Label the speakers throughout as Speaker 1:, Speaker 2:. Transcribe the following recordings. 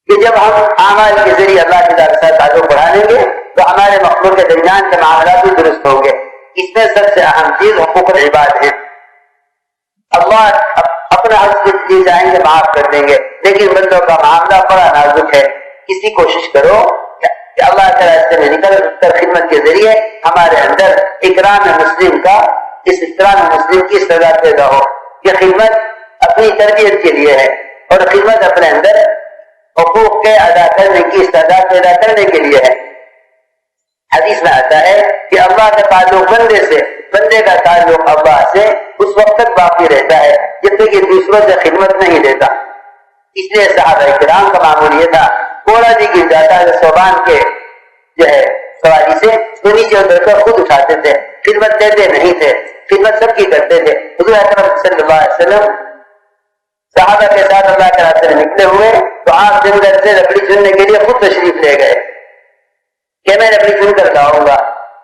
Speaker 1: کہ جب ہم اعمال کے ذریعے اللہ کی ذات سے تعلق بڑھا لیں گے تو ہمارے مخلوق کے درمیان کے معاملات بھی درست ہوں گے. اس میں سب سے اہم چیز حقوق العباد ہے. اللہ اپنا حق جتنی چاہیں گے معاف کر دیں گے، لیکن بندوں کا معاملہ بڑا نازک ہے. اسی کوشش کرو کہ اللہ کے راستے میں نکل کر خدمت کے ذریعے ہمارے اندر اکرام مسلم کا، اس اکرام مسلم کی سزا پیدا ہو. یہ خدمت اپنی تربیت کے لیے ہے اور خدمت اپنے اندر حقوق کے ادا کرنے کی استعداد پیدا کرنے کے لیے ہے. حدیث میں آتا ہے کہ اللہ کا تعلق بندے سے، بندے کا تعلق اللہ سے اس وقت تک باقی رہتا ہے جب تک یہ دوسروں سے خدمت نہیں دیتا. اس لیے صحابہ کرام کا معمول یہ تھا، کوڑا بھی گر جاتا ہے صوبان کے جو ہے سواری سے تو نیچے اتر کر خود اٹھاتے تھے، خدمت دیتے نہیں تھے، خدمت سب کی کرتے تھے. حضور اکرم صلی اللہ علیہ وسلم صحابہ کے ساتھ اللہ کے راستے میں نکلے ہوئے تو آپ جنگل سے لکڑی چننے کے لیے خود تشریف لے گئے کہ میں لکڑی چن کر لاؤں گا.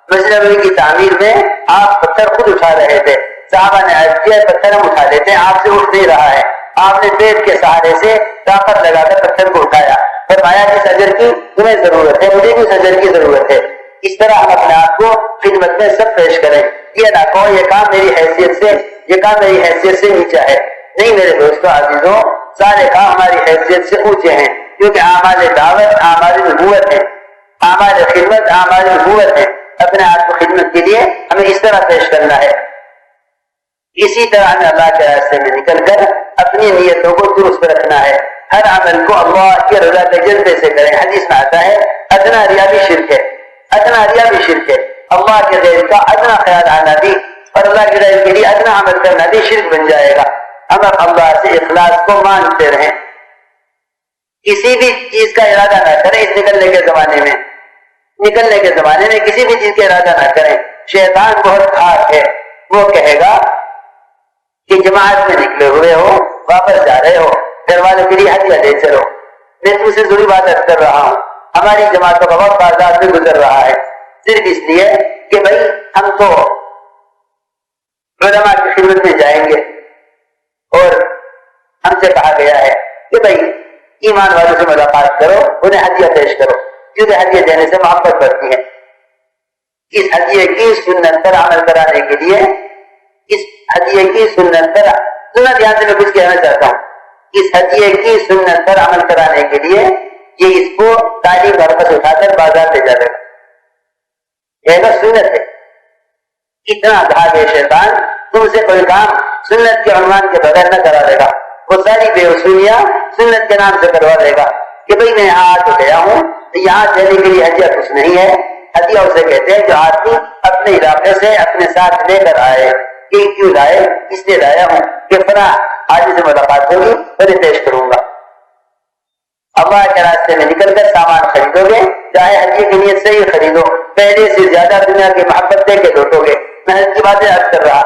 Speaker 1: مسجد نبوی کی تعمیر میں آپ پتھر خود اٹھا رہے تھے. صحابہ نے عرض کیا پتھر ہم اٹھا لیتے ہیں، آپ سے اٹھ نہیں رہا ہے. آپ نے پیٹ کے سہارے سے طاقت لگا کر پتھر کو اٹھایا. فرمایا جس اجر کی تمہیں ضرورت ہے مجھے بھی اس اجر کی ضرورت ہے. اس طرح ہم اپنے آپ کو خدمت میں سب پیش کریں. یہ نہ کہو یہ کام میری حیثیت سے نیچا ہے. نہیں میرے دوستوں عزیزوں، سارے کام ہماری حیثیت سے اونچے ہیں، کیونکہ اعمال دعوت اعمال نبوت ہے، اعمال خدمت اعمال نبوت ہے. اپنے آپ کو خدمت کے لیے ہمیں اس طرح پیش کرنا ہے. اسی طرح ہمیں اللہ کے راستے میں نکل کر اپنی نیتوں کو درست رکھنا ہے. ہر عمل کو اللہ کی رضا کے جذبے سے کریں. حدیث میں آتا ہے ادنا ریا بھی شرک ہے، ادنا ریا بھی شرک ہے. اللہ کے غیر کا ادنا خیال آنا بھی اور اللہ کے غیر کے لیے ادنا عمل کرنا بھی شرک بن جائے گا. ہم اللہ سے اخلاص کو مانتے رہیں، کسی بھی چیز کا ارادہ نہ کریں. اس نکلنے کے زمانے میں کسی بھی چیز کا ارادہ نہ کریں. شیطان بہت خاص ہے، وہ کہے گا کہ جماعت میں نکلے ہوئے ہو، واپس جا رہے ہو، گھر والوں کے لیے ہدیہ لے چلو. میں تم سے ضروری بات کر رہا ہوں، ہماری جماعتوں کا وقت بازار میں گزر رہا ہے صرف اس لیے کہ بھائی ہم تو علماء کی خدمت میں جائیں گے اور ہم سے کہا گیا ہے کہ بھائی ایمان والوں سے ملاقات کرو، انہیں ہدیہ پیش کرو، کیونکہ ہدیہ دینے سے محبت بڑھتی ہے. اس ہدیے کی سنت پر عمل کرانے کے لیے، اس ہدیے کی سنت پر دھیان سے میں کچھ کہنا چاہتا ہوں. اس ہدیے کی سنت پر عمل کرانے کے لیے یہ اس کو تعلیم واپس اٹھا کر بازار لے جاتا ہے. یہ تو سنت ہے. اتنا بھاگے شیطان تم سے کوئی کام سنت کے عنوان کے بغیر نہ کرا دے گا. وہ ساری بے وصولیاں سنت کے نام سے کروا دے گا کہ بھئی میں یہاں تو گیا ہوں، یہاں دینے کے لیے ہدیہ کچھ نہیں ہے. ہدیہ اسے کہتے ہیں جو آدمی اپنے علاقے سے اپنے ساتھ لے کر آئے. کہ کیوں لائے؟ اس لیے لایا ہوں کہ فلاں آدمی سے ملاقات ہوگی انہیں پیش کروں گا. اللہ کے راستے میں نکل کر سامان خریدو گے، چاہے ہدیے کی نیت سے ہی خریدو، پہلے سے زیادہ دنیا کی محبت دے کے لوٹو گے. میں اس کی باتیں عرض کر رہا.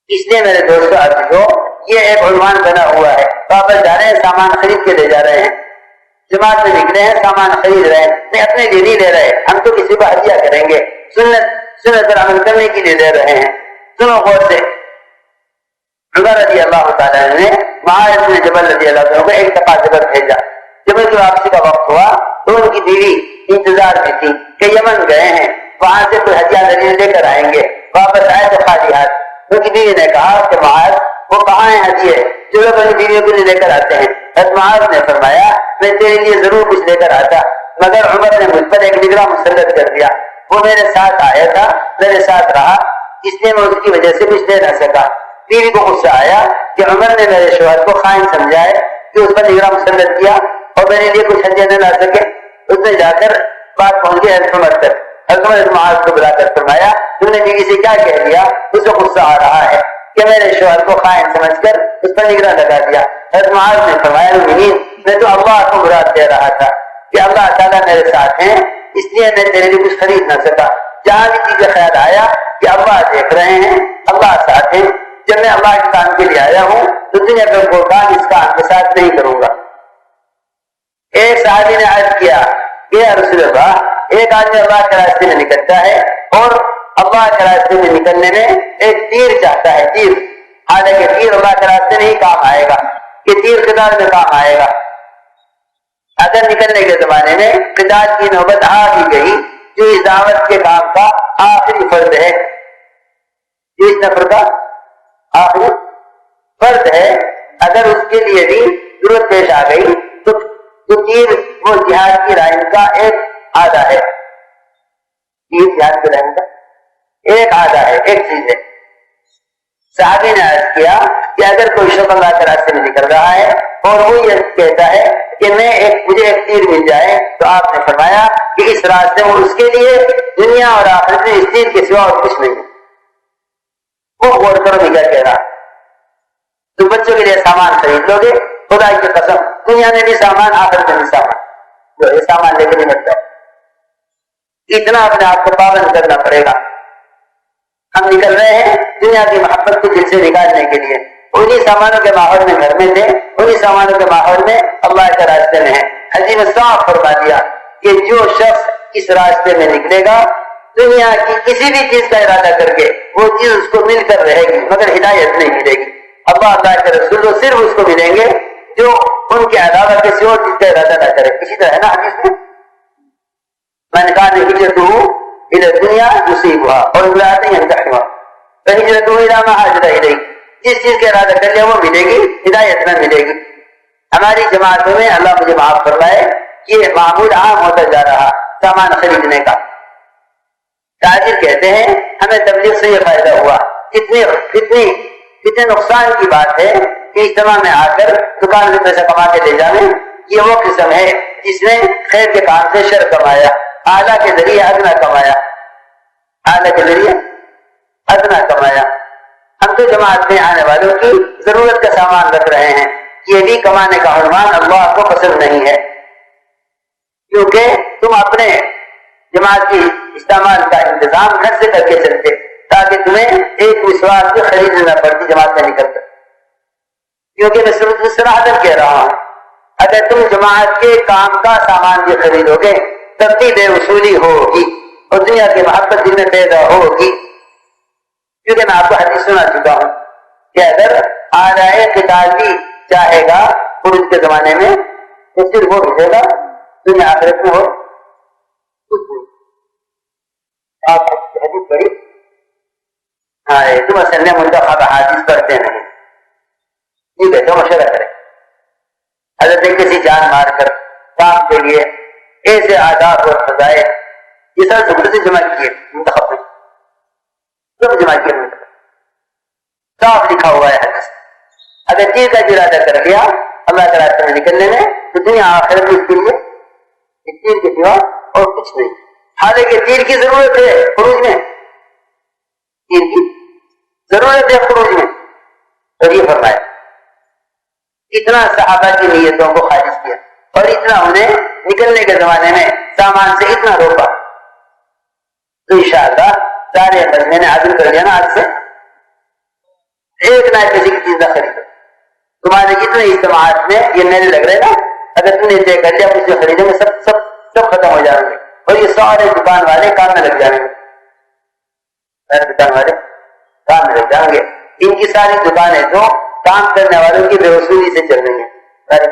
Speaker 1: اس لیے میرے دوستوں عزیزوں، یہ ایک عنوان بنا ہوا ہے. واپس جا رہے ہیں، سامان خرید کے لے جا رہے ہیں. جماعت میں نکلے ہیں، سامان خرید رہے ہیں، نہیں اپنے لیے نہیں لے رہے، ہم تو کسی کو ہدیہ کریں گے، سنت پر عمل کرنے کے لیے لے رہے ہیں. سنو غور سے. عمر رضی اللہ تعالیٰ نے معاذ بن جبل رضی اللہ عنہ کو ایک دفعہ جبل بھیجا. جب ان کی واپسی کا وقت ہوا تو ان کی بیوی انتظار میں تھی کہ یمن گئے ہیں، وہاں سے کوئی ہدیہ لے کر آئیں گے. واپس آئے تو خالی ہاتھ. ان کی بیوی نے کہا کہ معاذ وہ کہاں ہیں ہدیے جو لوگ اپنی بیویوں کے لیے لے کر آتے ہیں؟ حضرت معاذ نے فرمایا میں تیرے لیے ضرور کچھ لے کر آتا، مگر عمر نے مجھ پر ایک نگراں مسلط کر دیا. وہ میرے ساتھ آیا تھا، میرے ساتھ رہا، اس لیے میں اس کی وجہ سے کچھ دے نہ سکا. بیوی کو غصہ آیا کہ عمر نے میرے شوہر کو خائن سمجھا ہے کہ اس پر نگراں مسلط کیا اور میرے لیے کچھ ہدیہ نہ لا سکے. اس نے جا کر بات پہنچ گئی حضرت عمر تک. حضرت عمر معاذ کو بلا کر فرمایا تم نے بیوی سے کیا کہہ دیا؟ اس کو غصہ آ رہا ہے کہ میرے شوہر کو خائن سمجھ کر اس پر نگراں لگا دیا. حضرت معاذ نے فرمایا میں تو اللہ کو مراد دے رہا تھا کہ اللہ تعالیٰ میرے ساتھ ہیں، اس لیے میں تیرے لیے کچھ خرید نہ سکا. جہاں بھی چیزیں خیال آیا کہ اللہ دیکھ رہے ہیں، اللہ ساتھ ہیں، جب میں اللہ کے کام کے لیے آیا ہوں تو دنیا کا کوئی کام اس کام کے ساتھ نہیں کروں گا. ایک صحابی نے عرض کیا کہ یا رسول اللہ، ایک آدمی اللہ کے راستے میں نکلتا ہے اور اللہ کے راستے میں نکلنے میں ایک تیر چاہتا ہے، تیر، حالانکہ تیر اللہ کے راستے میں ہی کام آئے گا، کہ تیر قتال میں کام آئے گا. اگر نکلنے کے زمانے میں قتال کی نوبت آ بھی گئی جو اس دعوت کے کام کا آخری فرض ہے، جو اس نفر کا آخری فرض ہے، اگر اس کے لیے بھی ضرورت پیش آ گئی تو تیر وہ جہاد کی رائن کا ایک آدھا ہے، تیر جہاد کی رائن کا ایک آدھا ہے، ایک چیز ہے۔ صحابی نے عرض کیا کہ اگر کوئی شخص اللہ کے راستے میں نکل رہا ہے اور وہ یہ کہتا ہے کہ مجھے ایک تیر مل جائے، تو آپ نے فرمایا کہ اس راستے میں اس کے لیے دنیا اور آخرت میں اس تیر کے سوا اور کچھ نہیں۔ وہ غور کرو میں کیا کہہ رہا، تو بچوں کے لیے سامان خرید لو گے، خدا کی قسم دنیا میں بھی سامان، آخرت میں بھی سامان، جو یہ سامان لے کے نہیں مت جاؤ، اتنا اپنے آپ کو پابند کرنا پڑے گا۔ ہم نکل رہے ہیں دنیا کی محبت کو دل سے نکالنے کے لیے، انہی سامانوں کے ماحول میں گھر میں تھے، انہی سامانوں کے ماحول میں اللہ کے راستے میں ہے۔ حدیث میں صاف فرما دیا کہ جو شخص اس راستے میں نکلے گا دنیا کی کسی بھی چیز کا ارادہ کر کے وہ چیز اس کو مل کر رہے گی، مگر ہدایت نہیں ملے گی۔ اللہ کے رسول کو صرف اس کو ملیں گے جو ان کے علاوہ کسی اور چیز کا ارادہ نہ کرے۔ اسی طرح ہے نا حدیث میں من کان ہجرتہ الی الدنیا یصیبھا اور امرأۃ ینکحھا فہجرتہ الی ما ہاجر الیہ، جس چیز کا ارادہ کر لیا وہ ملے گی، ہدایت نہ ملے گی۔ ہماری جماعتوں میں اللہ مجھے معاف فرمائے یہ معمول عام ہوتا جا رہا سامان خریدنے کا۔ تاجر کہتے ہیں ہمیں تبلیغ سے یہ فائدہ ہوا، کتنے نقصان کی بات ہے کہ اجتماع میں آ کر دکان میں پیسہ کما کے لے جانے، یہ وہ قسم ہے جس نے خیر کے کام سے شر کمایا، اعلیٰ کے ذریعے ادنا کمایا، اعلیٰ کے ذریعے ادنا کمایا۔ ہم تو جماعت میں آنے والوں کی ضرورت کا سامان رکھ رہے ہیں، یہ بھی کمانے کا عنوان اللہ کو پسند نہیں ہے، کیونکہ تم اپنے جماعت کی استعمال کا انتظام گھر سے کر کے چلتے تاکہ تمہیں ایک مسواک بھی خریدنا نہ پڑتی جماعت میں نکل کر، کیونکہ میں صراحتاً کہہ رہا ہوں اگر تم جماعت کے کام کا سامان بھی خریدو گے تب بھی بے وصولی ہوگی اور دنیا کی محبت دل میں پیدا ہوگی، کیونکہ میں آپ کو حدیث سنا چکا ہوں کہ اگر آلائے قتال بھی چاہے گا خروج کے زمانے میں تو صرف وہ ملے گا، دنیا آخرت میں ہو کچھ نہیں۔ آپ حدیث پڑھی تم اصل میں منتخب حدیث پڑھتے نہیں، ٹھیک ہے تو مشورہ کریں۔ حضرت کسی جان مار کر کام کے لیے ایسے آداب اور سزائے یہ سب زبر سے جمع کیے، منتخب نہیں سب جمع کیے، منتخب صاف لکھا ہوا ہے حدیث۔ اگر تیر کا ارادہ کر لیا اللہ کے راستے میں نکلنے میں تو دنیا آخرت میں اس کے لیے اس تیر کے سوا اور کچھ نہیں۔ حالانکہ تیر کی ضرورت ہے خروج میں، تیر کی ضرورت ہے خروج میں، اور یہ فرمایا اتنا صحابہ کی نیتوں کو خالص کیا اور اتنا انہیں نکلنے کے زمانے میں سامان سے اتنا روکا، تو انشاءاللہ سارے بندے نے عزم کر لیا نا آج سے ایک نہ کسی کی چیز نہ خریدو۔ تمہارے جتنے اجتماعات میں یہ میلے لگ رہے نا، اگر تم نے طے کر لیا کچھ خریدیں گے سب ختم ہو جائیں گے اور یہ سارے دکان والے کام میں لگ جائیں گے، سارے دکان والے کام میں لگ جائیں گے۔ ان کی ساری دکانیں جو کام کرنے والوں کی بے وصولی سے چل رہی ہیں، ساری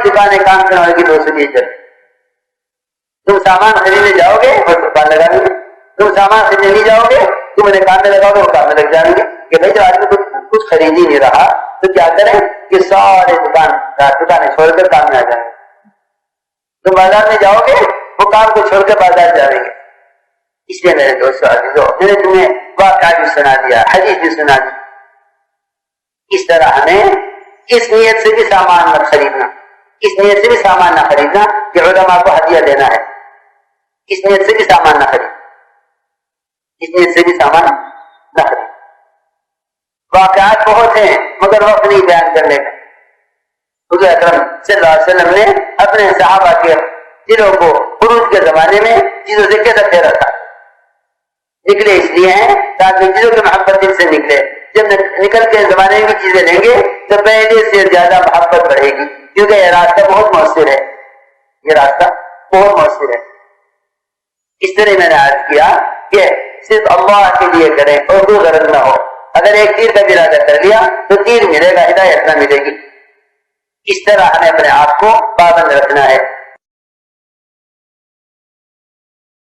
Speaker 1: دکانیں کام کرنے والوں کی بے وصولی سے چل رہی ہیں۔ تم سامان خریدنے جاؤ گے اور دکان لگا لیں گے، تم سامان خریدنے نہیں جاؤ گے تم انہیں کام میں لگاؤ گے وہ کام میں لگ جائیں گے کہ بھائی جب آدمی کچھ خرید ہی نہیں رہا تو کیا کریں کہ سارے دکانیں چھوڑ کر کام میں آ جائیں گے۔ تم بازار میں جاؤ گے وہ کام کو چھوڑ کر بازار جائیں گے۔ اس لیے میرے دوستو عزیزو میں نے تمہیں واقعہ بھی سنا دیا، حدیث بھی سنا دی، اس طرح ہمیں اس نیت سے بھی سامان نہ خریدنا، اس نیت سے بھی سامان نہ خریدنا کہ علماء کو ہدیہ دینا ہے، اس نیت سے بھی سامان نہ خرید، اس نیت سے بھی سامان نہ خرید۔ واقعات بہت ہیں مگر وقت نہیں بیان کرنے کا۔ حضور اکرم صلی اللہ علیہ وسلم نے اپنے صحابہ کے دلوں کو خروج کے زمانے میں چیزوں سے کیسا پھیرا تھا، نکلے اس لیے ہیں تاکہ چیزوں کی محبت دل سے نکلے، جب نکل کے زمانے میں چیزیں لیں گے تو پہلے سے زیادہ محبت بڑھے گی، کیونکہ یہ راستہ بہت مؤثر ہے، یہ راستہ بہت مؤثر ہے۔ اس طرح میں نے عرض کیا کہ صرف اللہ کے لیے کریں اور کوئی غرض نہ ہو، اگر ایک تیر کا ارادہ کر لیا تو تیر ملے گا، ہدایت نہ ملے گی۔ اس طرح ہمیں اپنے آپ کو پابند رکھنا ہے.